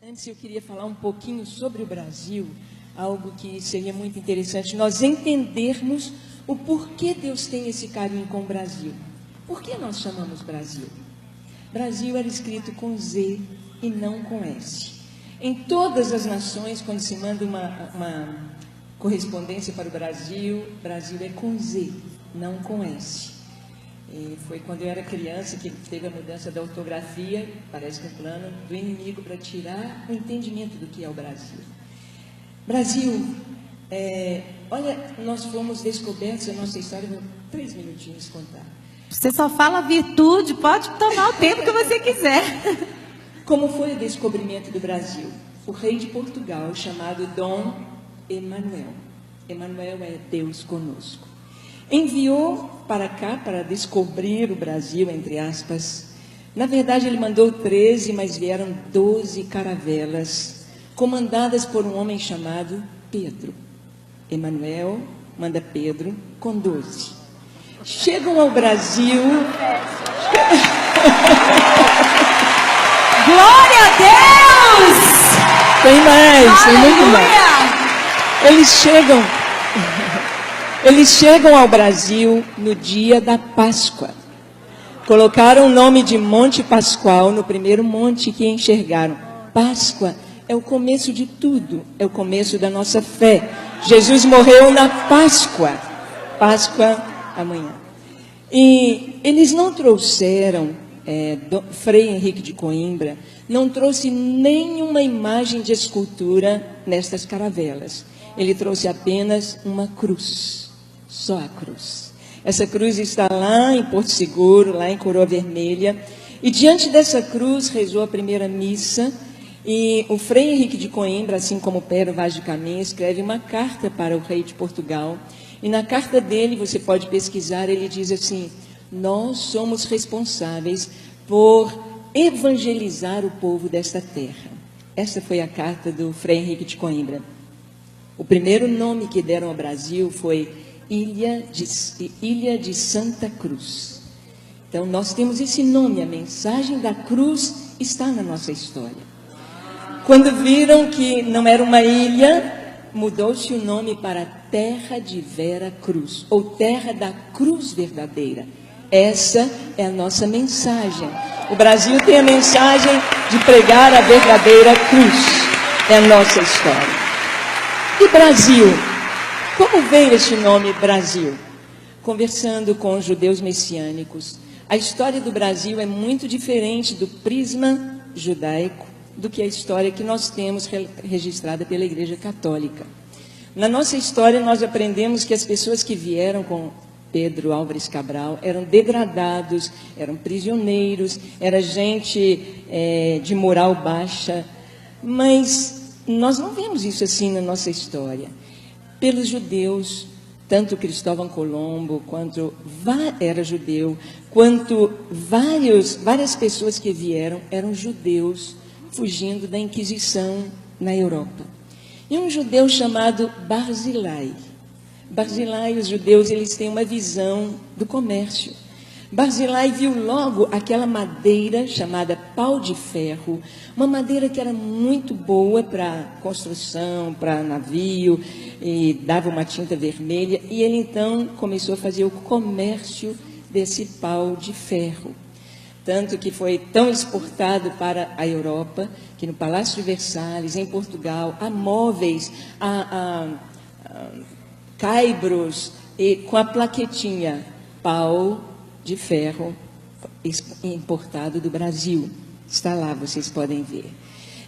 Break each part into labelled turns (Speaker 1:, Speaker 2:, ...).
Speaker 1: Antes eu queria falar um pouquinho sobre o Brasil, algo que seria muito interessante nós entendermos o porquê Deus tem esse carinho com o Brasil. Por que nós chamamos Brasil? Brasil era escrito com Z e não com S. Em todas as nações, quando se manda uma correspondência para o Brasil, Brasil é com Z, não com S. E foi quando eu era criança que teve a mudança da ortografia, parece que um plano do inimigo para tirar o entendimento do que é o Brasil. Brasil, olha, nós fomos descobertos, a nossa história, vou 3 minutinhos contar.
Speaker 2: Você só fala virtude, pode tomar o tempo que você quiser.
Speaker 1: Como foi o descobrimento do Brasil? O rei de Portugal, chamado Dom Emanuel. Emanuel é Deus conosco. Enviou para cá para descobrir o Brasil, entre aspas. Na verdade, ele mandou 13, mas vieram 12 caravelas, comandadas por um homem chamado Pedro. Emanuel manda Pedro com 12. Chegam ao Brasil.
Speaker 2: Glória a Deus!
Speaker 1: Tem mais, tem muito mais. Eles chegam ao Brasil no dia da Páscoa. Colocaram o nome de Monte Pascoal no primeiro monte que enxergaram. Páscoa é o começo de tudo, é o começo da nossa fé. Jesus morreu na Páscoa. Páscoa amanhã. E eles não trouxeram, Frei Henrique de Coimbra não trouxe nenhuma imagem de escultura nestas caravelas. Ele trouxe apenas uma cruz, só a cruz. Essa cruz está lá em Porto Seguro, lá em Coroa Vermelha. E diante dessa cruz rezou a primeira missa. E o Frei Henrique de Coimbra, assim como Pero Vaz de Caminha, escreve uma carta para o rei de Portugal. E na carta dele, você pode pesquisar, ele diz assim: nós somos responsáveis por evangelizar o povo desta terra. Essa foi a carta do Frei Henrique de Coimbra. O primeiro nome que deram ao Brasil foi Ilha de Santa Cruz. Então, nós temos esse nome, a mensagem da cruz está na nossa história. Quando viram que não era uma ilha, mudou-se o nome para Terra de Vera Cruz, ou Terra da Cruz Verdadeira. Essa é a nossa mensagem. O Brasil tem a mensagem de pregar a verdadeira cruz. É a nossa história. E Brasil? Como veio esse nome Brasil? Conversando com judeus messiânicos, a história do Brasil é muito diferente do prisma judaico do que a história que nós temos registrada pela Igreja Católica. Na nossa história, nós aprendemos que as pessoas que vieram com Pedro Álvares Cabral eram degradados, eram prisioneiros, era gente de moral baixa, mas nós não vemos isso assim na nossa história. Pelos judeus, tanto Cristóvão Colombo, quanto era judeu, quanto várias pessoas que vieram eram judeus fugindo da Inquisição na Europa. E um judeu chamado Barzilai. Barzilai, os judeus, eles têm uma visão do comércio. Barzilai viu logo aquela madeira chamada pau de ferro, uma madeira que era muito boa para construção, para navio, e dava uma tinta vermelha, e ele então começou a fazer o comércio desse pau de ferro. Tanto que foi tão exportado para a Europa, que no Palácio de Versalhes, em Portugal, há móveis, há caibros, e com a plaquetinha, pau de ferro importado do Brasil. Está lá, vocês podem ver.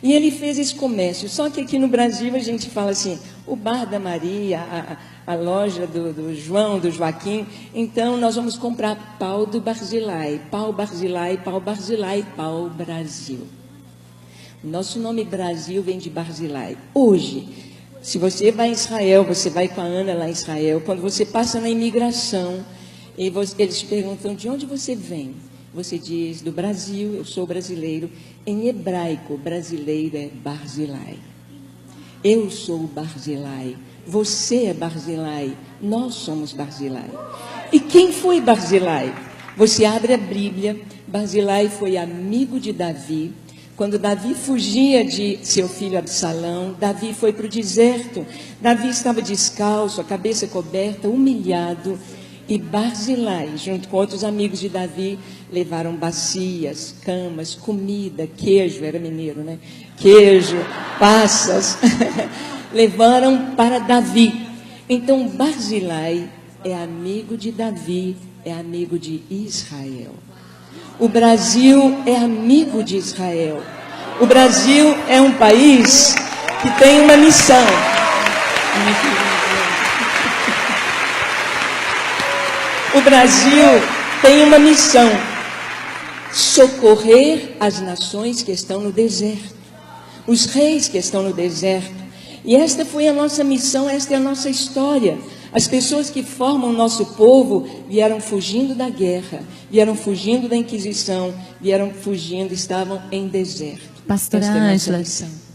Speaker 1: E ele fez esse comércio, só que aqui no Brasil a gente fala assim, o bar da Maria, a loja do João, do Joaquim, então nós vamos comprar pau do Barzilai, pau Barzilai, pau Barzilai, pau Brasil. Nosso nome Brasil vem de Barzilai. Hoje, se você vai em Israel, você vai com a Ana lá em Israel, quando você passa na imigração, eles te perguntam de onde você vem. Você diz do Brasil, eu sou brasileiro. Em hebraico, brasileiro é Barzilai. Eu sou Barzilai. Você é Barzilai. Nós somos Barzilai. E quem foi Barzilai? Você abre a Bíblia. Barzilai foi amigo de Davi. Quando Davi fugia de seu filho Absalão, Davi foi para o deserto. Davi estava descalço, a cabeça coberta, humilhado. E Barzilai, junto com outros amigos de Davi, levaram bacias, camas, comida, queijo, era mineiro, né? Queijo, passas, levaram para Davi. Então Barzilai é amigo de Davi, é amigo de Israel. O Brasil é amigo de Israel. O Brasil é um país que tem uma missão. O Brasil tem uma missão: socorrer as nações que estão no deserto, os reis que estão no deserto. E esta foi a nossa missão, esta é a nossa história. As pessoas que formam o nosso povo vieram fugindo da guerra, vieram fugindo da Inquisição, vieram fugindo, estavam em deserto.
Speaker 2: Pastora Ângela,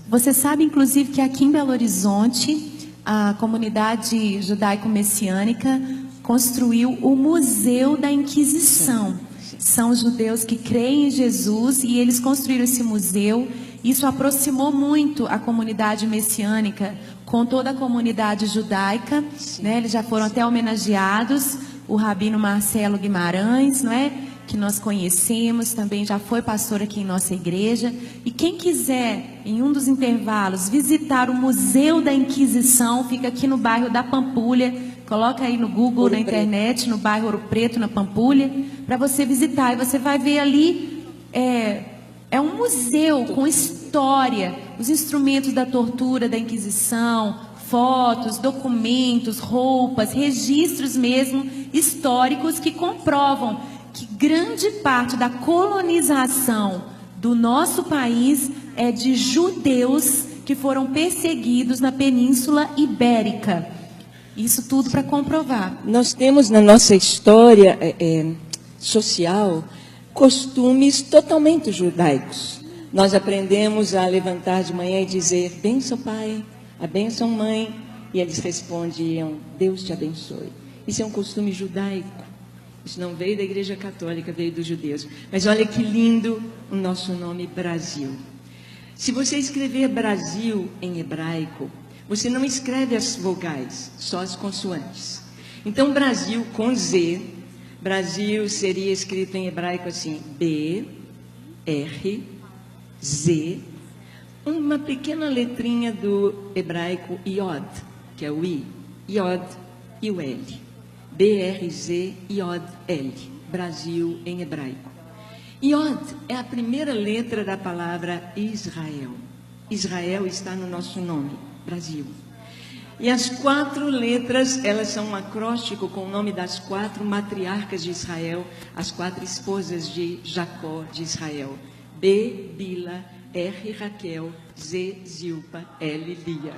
Speaker 2: você sabe inclusive que aqui em Belo Horizonte, a comunidade judaico-messiânica construiu o Museu da Inquisição. São judeus que creem em Jesus e eles construíram esse museu. Isso aproximou muito a comunidade messiânica com toda a comunidade judaica, né? Eles já foram até homenageados. O rabino Marcelo Guimarães, não é? Que nós conhecemos, também já foi pastor aqui em nossa igreja. E quem quiser, em um dos intervalos, visitar o Museu da Inquisição, fica aqui no bairro da Pampulha. Coloca aí no Google, na internet, no bairro Ouro Preto, na Pampulha, para você visitar. E você vai ver ali, é um museu com história, os instrumentos da tortura, da Inquisição, fotos, documentos, roupas, registros mesmo históricos que comprovam que grande parte da colonização do nosso país é de judeus que foram perseguidos na Península Ibérica. Isso tudo para comprovar.
Speaker 1: Nós temos na nossa história social costumes totalmente judaicos. Nós aprendemos a levantar de manhã e dizer: benção pai, a benção mãe, e eles respondiam: Deus te abençoe. Isso é um costume judaico. Isso não veio da Igreja Católica, veio dos judeus. Mas olha que lindo o nosso nome Brasil. Se você escrever Brasil em hebraico, você não escreve as vogais, só as consoantes. Então, Brasil com Z, Brasil seria escrito em hebraico assim: B, R, Z, uma pequena letrinha do hebraico Iod, que é o I, Iod e o L. B, R, Z, Iod, L. Brasil em hebraico. Iod é a primeira letra da palavra Israel. Israel está no nosso nome, Brasil. E as 4 letras, elas são um acróstico com o nome das 4 matriarcas de Israel, as 4 esposas de Jacó de Israel. B, Bila, R, Raquel, Z, Zilpa, L, Lia.